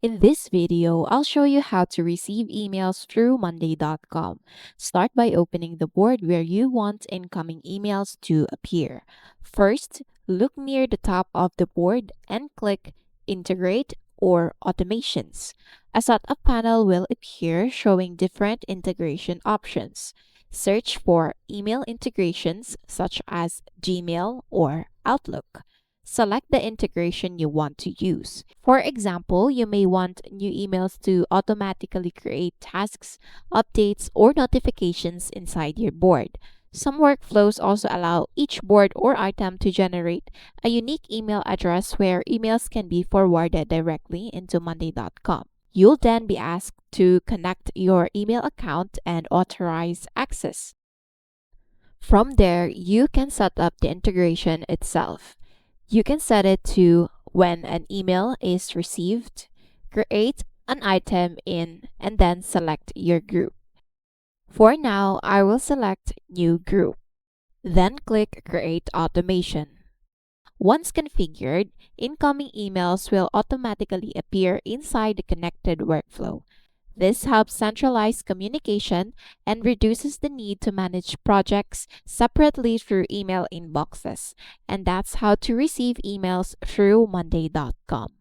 In this video, I'll show you how to receive emails through Monday.com. Start by opening the board where you want incoming emails to appear. First, look near the top of the board and click Integrate or Automations. A setup panel will appear showing different integration options. Search for email integrations such as Gmail or Outlook. Select the integration you want to use. For example, you may want new emails to automatically create tasks, updates, or notifications inside your board. Some workflows also allow each board or item to generate a unique email address where emails can be forwarded directly into Monday.com. You'll then be asked to connect your email account and authorize access. From there, you can set up the integration itself. You can set it to when an email is received, create an item in, and then select your group. For now, I will select New Group. Then click Create Automation. Once configured, incoming emails will automatically appear inside the connected workflow. This helps centralize communication and reduces the need to manage projects separately through email inboxes. And that's how to receive emails through Monday.com.